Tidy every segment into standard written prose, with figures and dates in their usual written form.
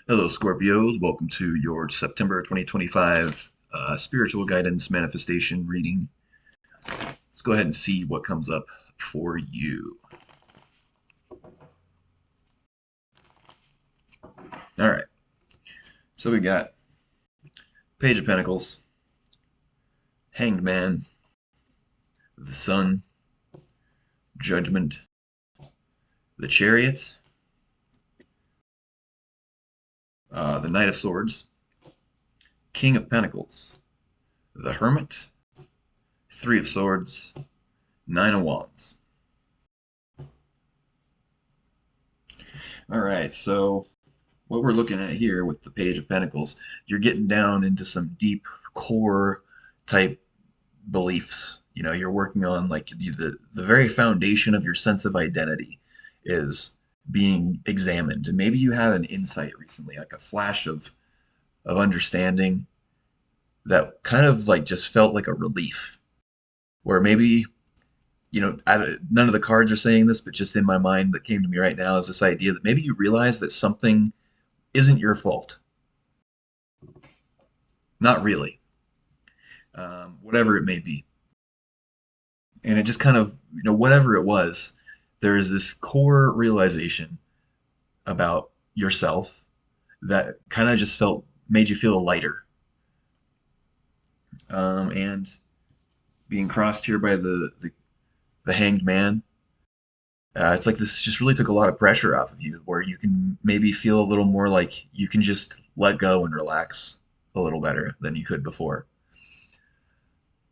Hello, Scorpios. Welcome to your September 2025 spiritual guidance manifestation reading. Let's go ahead and see what comes up for you. All right. So we got Page of Pentacles, Hanged Man, the Sun, Judgment, the Chariot, the Knight of Swords, King of Pentacles, the Hermit, Three of Swords, Nine of Wands. All right. So what we're looking at here with the Page of Pentacles, you're getting down into some deep core type beliefs. You're working on like the very foundation of your sense of identity is being examined. And maybe you had an insight recently, like a flash of understanding that kind of like just felt like a relief. Where maybe, none of the cards are saying this, but just in my mind that came to me right now is this idea that maybe you realize that something isn't your fault. Not really. Whatever it may be. And it just kind of, whatever it was, there's this core realization about yourself that kind of just made you feel lighter. And being crossed here by the hanged man, it's like this just really took a lot of pressure off of you, where you can maybe feel a little more like you can just let go and relax a little better than you could before.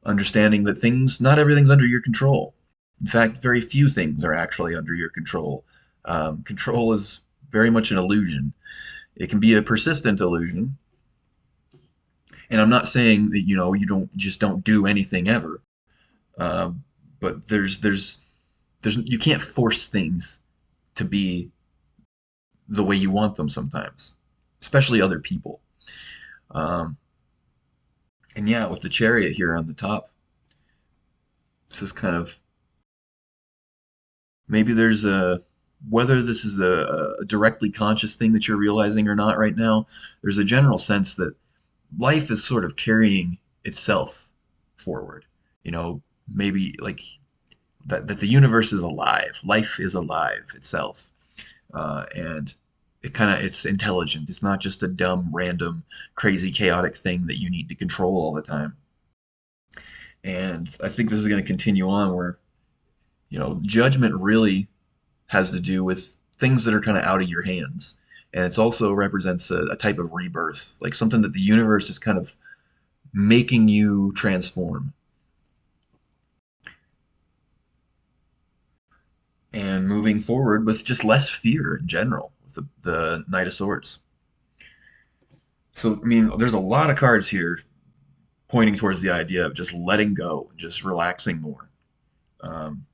Understanding that not everything's under your control. In fact, very few things are actually under your control. Control is very much an illusion. It can be a persistent illusion. And I'm not saying that you don't do anything ever. Uh, but you can't force things to be the way you want them sometimes, especially other people. Um, and yeah, with the chariot here on the top, this is kind of maybe there's a whether this is a directly conscious thing that you're realizing or not right now, there's a general sense that life is sort of carrying itself forward. Maybe like that the universe is alive, life is alive itself, and it's intelligent. It's not just a dumb, random, crazy, chaotic thing that you need to control all the time. And I think this is going to continue on where judgment really has to do with things that are kind of out of your hands. And it also represents a type of rebirth, like something that the universe is kind of making you transform and moving forward with just less fear in general with the Knight of Swords. So, I mean, there's a lot of cards here pointing towards the idea of just letting go, just relaxing more, um,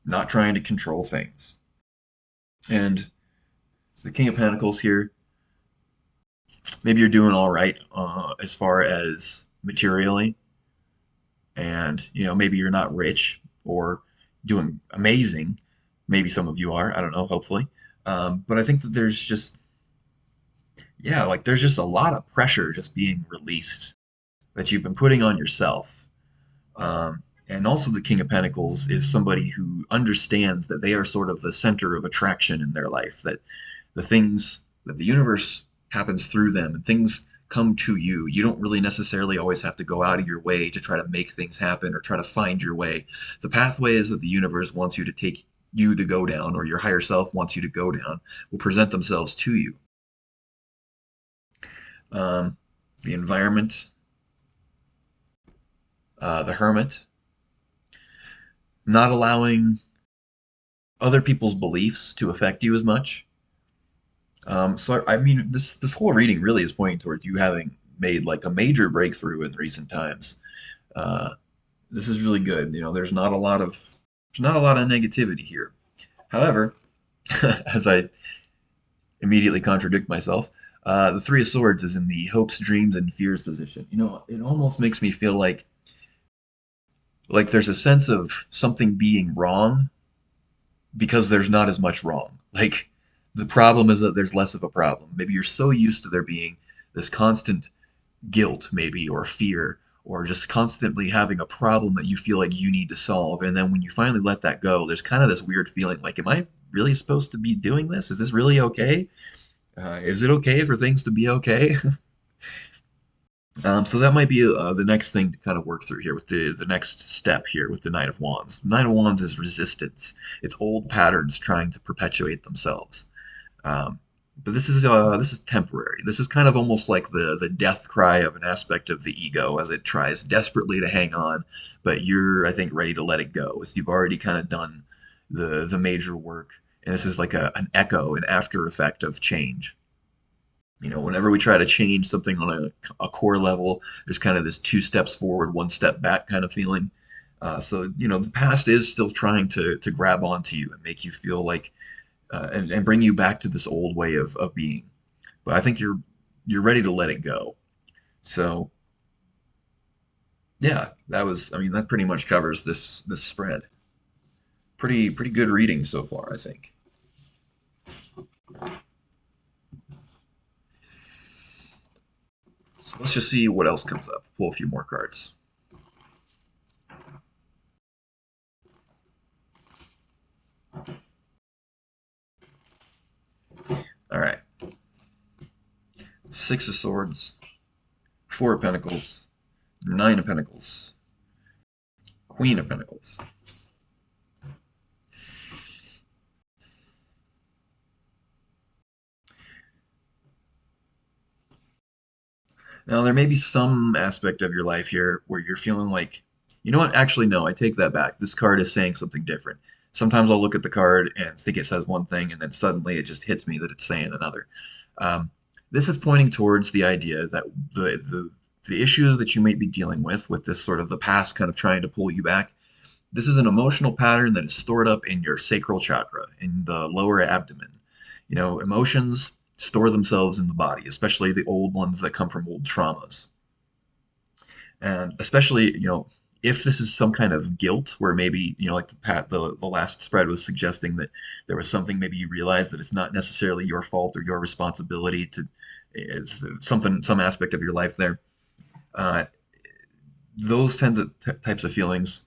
not trying to control things. And the King of Pentacles here, maybe you're doing all right as far as materially, and maybe you're not rich or doing amazing. Maybe some of you are. I don't know. Hopefully, but I think that there's just yeah, like there's just a lot of pressure just being released that you've been putting on yourself. And also, the King of Pentacles is somebody who understands that they are sort of the center of attraction in their life, that the things that the universe happens through them and things come to you. You don't really necessarily always have to go out of your way to try to make things happen or try to find your way. The pathways that the universe wants you to go down, or your higher self wants you to go down, will present themselves to you. Um, the environment, the hermit, not allowing other people's beliefs to affect you as much. So I mean, this whole reading really is pointing towards you having made like a major breakthrough in recent times. Uh, this is really good. There's not a lot of negativity here. However, as I immediately contradict myself, the Three of Swords is in the hopes, dreams, and fears position. It almost makes me feel like there's a sense of something being wrong because there's not as much wrong. Like the problem is that there's less of a problem. Maybe you're so used to there being this constant guilt, maybe, or fear, or just constantly having a problem that you feel like you need to solve. And then when you finally let that go, there's kind of this weird feeling like, am I really supposed to be doing this? Is this really okay? Is it okay for things to be okay? So that might be the next thing to kind of work through here with the next step here with the Knight of Wands. Knight of Wands is resistance. It's old patterns trying to perpetuate themselves. Um, but this is temporary. This is kind of almost like the death cry of an aspect of the ego as it tries desperately to hang on, but you're I think ready to let it go. You've already kind of done the major work, and this is like an echo, an after effect of change. Whenever we try to change something on a core level, there's kind of this two steps forward, one step back kind of feeling. So the past is still trying to grab onto you and make you feel like and bring you back to this old way of being. But I think you're ready to let it go. So yeah, I mean that pretty much covers this spread. Pretty good reading so far, I think. So let's just see what else comes up. Pull a few more cards. All right. Six of Swords, Four of Pentacles, Nine of Pentacles, Queen of Pentacles. Now, there may be some aspect of your life here where you're feeling like, you know what? Actually, no, I take that back. This card is saying something different. Sometimes I'll look at the card and think it says one thing, and then suddenly it just hits me that it's saying another. Um, this is pointing towards the idea that the issue that you might be dealing with this sort of the past kind of trying to pull you back, this is an emotional pattern that is stored up in your sacral chakra, in the lower abdomen. Emotions store themselves in the body, especially the old ones that come from old traumas. And especially, if this is some kind of guilt where maybe, like the last spread was suggesting that there was something maybe you realized that it's not necessarily your fault or your responsibility to some aspect of your life there. Uh, those types of feelings,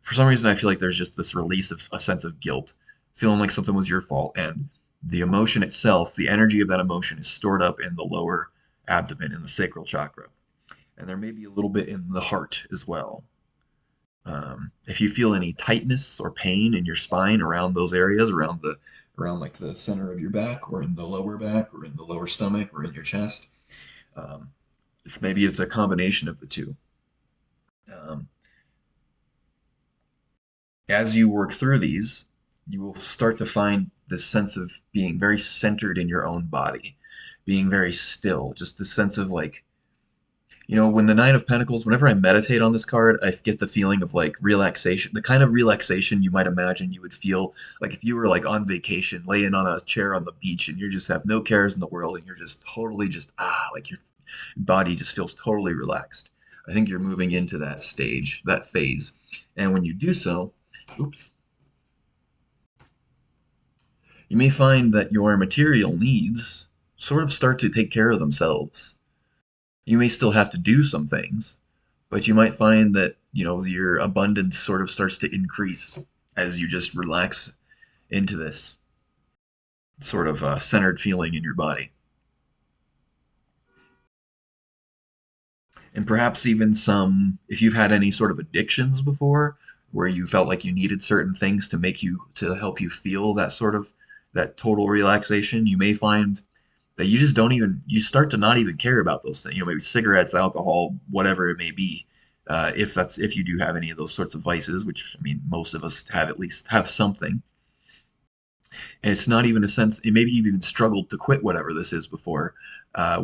for some reason, I feel like there's just this release of a sense of guilt, feeling like something was your fault. And the emotion itself, the energy of that emotion is stored up in the lower abdomen, in the sacral chakra. And there may be a little bit in the heart as well. If you feel any tightness or pain in your spine around those areas, around like the center of your back, or in the lower back, or in the lower stomach, or in your chest, um, it's a combination of the two. Um, as you work through these, you will start to find this sense of being very centered in your own body, being very still, just this sense of like, when the Nine of Pentacles, whenever I meditate on this card, I get the feeling of like relaxation, the kind of relaxation you might imagine you would feel like if you were like on vacation, laying on a chair on the beach, and you just have no cares in the world, and you're just totally just like your body just feels totally relaxed. I think you're moving into that stage, that phase. And when you do so, oops, you may find that your material needs sort of start to take care of themselves. You may still have to do some things, but you might find that, your abundance sort of starts to increase as you just relax into this sort of centered feeling in your body. And perhaps even if you've had any sort of addictions before, where you felt like you needed certain things to help you feel that total relaxation, you may find that you just don't even you start to not even care about those things. Maybe cigarettes, alcohol, whatever it may be. If you do have any of those sorts of vices, which I mean most of us have, at least have something, and it's not even a sense. Maybe you've even struggled to quit whatever this is before,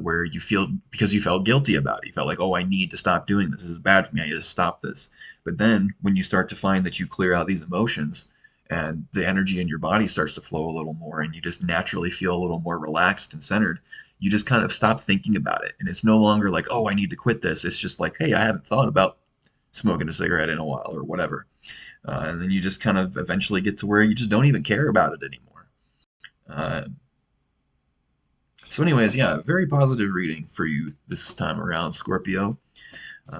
where you feel because you felt guilty about it. You felt like, oh, I need to stop doing this. This is bad for me. I need to stop this. But then when you start to find that you clear out these emotions and the energy in your body starts to flow a little more, and you just naturally feel a little more relaxed and centered, you just kind of stop thinking about it. And it's no longer like, oh, I need to quit this. It's just like, hey, I haven't thought about smoking a cigarette in a while or whatever. And then you just kind of eventually get to where you just don't even care about it anymore. So, anyways, yeah, very positive reading for you this time around, Scorpio.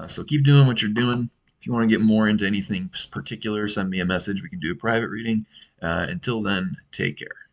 So keep doing what you're doing. If you want to get more into anything particular, send me a message. We can do a private reading. Until then, take care.